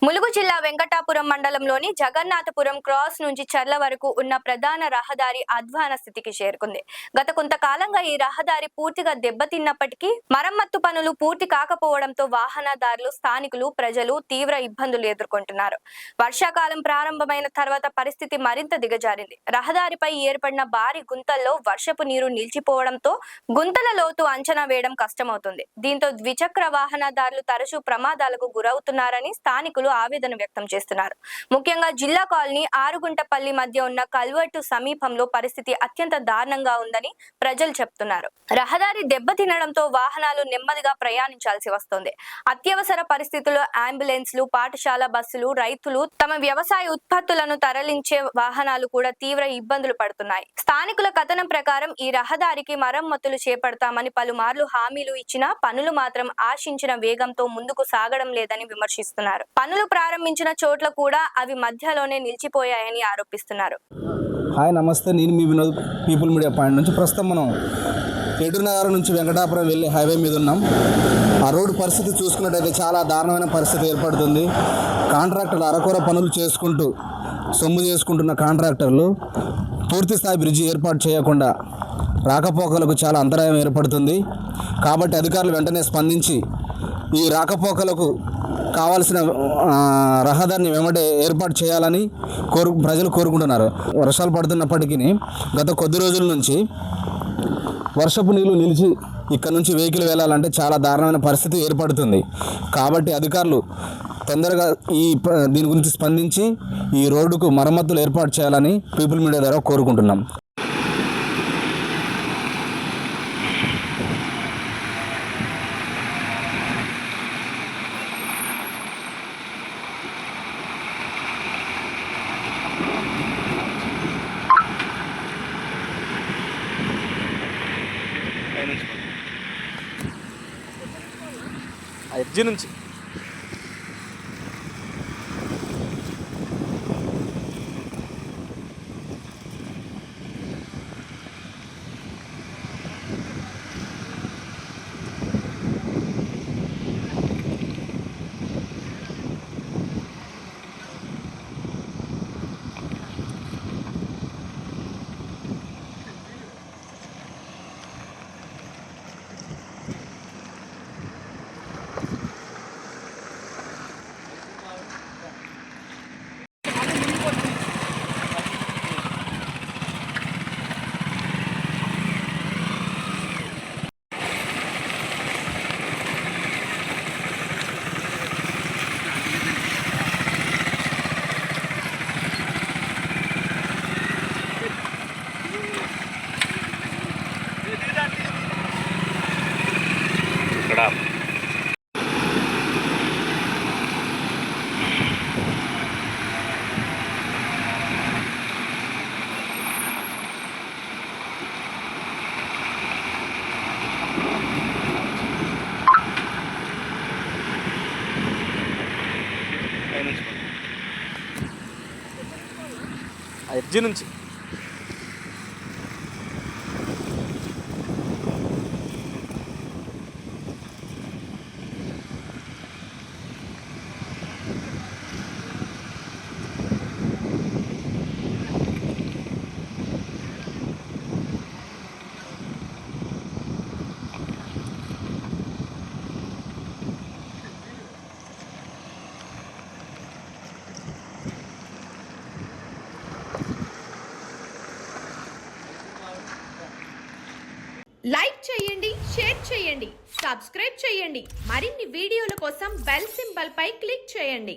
ములుగు జిల్లా వెంకటాపురం మండలంలోని జగన్నాథపురం క్రాస్ నుంచి చర్ల వరకు ఉన్న ప్రధాన రహదారి అధ్వాన స్థితికి చేరుకుంది. గత కొంతకాలంగా ఈ రహదారి పూర్తిగా దెబ్బతిన్నప్పటికీ మరమ్మత్తు పనులు పూర్తి కాకపోవడంతో వాహనదారులు, స్థానికులు, ప్రజలు తీవ్ర ఇబ్బందులు ఎదుర్కొంటున్నారు. వర్షాకాలం ప్రారంభమైన తర్వాత పరిస్థితి మరింత దిగజారింది. రహదారిపై ఏర్పడిన భారీ గుంతల్లో వర్షపు నీరు నిలిచిపోవడంతో గుంతల లోతు అంచనా వేయడం కష్టమవుతుంది. దీంతో ద్విచక్ర వాహనదారులు తరచూ ప్రమాదాలకు గురవుతున్నారని స్థానికులు ఆవేదన వ్యక్తం చేస్తున్నారు. ముఖ్యంగా జిల్లా కాలనీ ఆరుగుంటపల్లి మధ్య ఉన్న కల్వర్టు సమీపంలో పరిస్థితి అత్యంత దారుణంగా ఉందని ప్రజలు చెప్తున్నారు. రహదారి దెబ్బతినడంతో వాహనాలు నెమ్మదిగా ప్రయాణించాల్సి వస్తోంది. అత్యవసర పరిస్థితుల్లో అంబులెన్స్లు, పాఠశాల బస్సులు, రైతులు తమ వ్యవసాయ ఉత్పత్తులను తరలించే వాహనాలు కూడా తీవ్ర ఇబ్బందులు పడుతున్నాయి. స్థానికుల కథనం ప్రకారం ఈ రహదారికి మరమ్మతులు చేపడతామని పలుమార్లు హామీలు ఇచ్చినా పనులు మాత్రం ఆశించిన వేగంతో ముందుకు సాగడం లేదని విమర్శిస్తున్నారు. పనులు ప్రారంభించిన చోట్ల కూడా అవి మధ్యలోనే నిలిచిపోయాయని ఆరోపిస్తున్నారు. హాయ్, నమస్తే. నేను మీ వినోద్, పీపుల్ మీడియా పాయింట్ నుంచి. ప్రస్తుతం మనం ఏడునగర్ నుంచి వెంకటాపురం వెళ్ళే హైవే మీద ఉన్నాం. ఆ రోడ్డు పరిస్థితి చూసుకున్నట్టయితే చాలా దారుణమైన పరిస్థితి ఏర్పడుతుంది. కాంట్రాక్టర్లు అరకొర పనులు చేసుకుంటూ సొమ్ము చేసుకుంటున్న కాంట్రాక్టర్లు పూర్తి స్థాయి బ్రిడ్జి ఏర్పాటు చేయకుండా రాకపోకలకు చాలా అంతరాయం ఏర్పడుతుంది. కాబట్టి అధికారులు వెంటనే స్పందించి ఈ రాకపోకలకు కావాల్సిన రహదారిని వెంబడే ఏర్పాటు చేయాలని ప్రజలు కోరుకుంటున్నారు. వర్షాలు పడుతున్నప్పటికీ గత కొద్ది రోజుల నుంచి వర్షపు నీళ్లు నిలిచి ఇక్కడ నుంచి వెహికల్ వెళ్ళాలంటే చాలా దారుణమైన పరిస్థితి ఏర్పడుతుంది. కాబట్టి అధికారులు తొందరగా దీని గురించి స్పందించి ఈ రోడ్డుకు మరమ్మతులు ఏర్పాటు చేయాలని పీపుల్ మీడియా ద్వారా కోరుకుంటున్నాం. ఎడ్జి నుంచి ఇక్కడ ఎడ్జి నుంచి లైక్ చేయండి, షేర్ చేయండి, సబ్స్క్రైబ్ చేయండి. మరిన్ని వీడియోల కోసం బెల్ సింబల్ పై క్లిక్ చేయండి.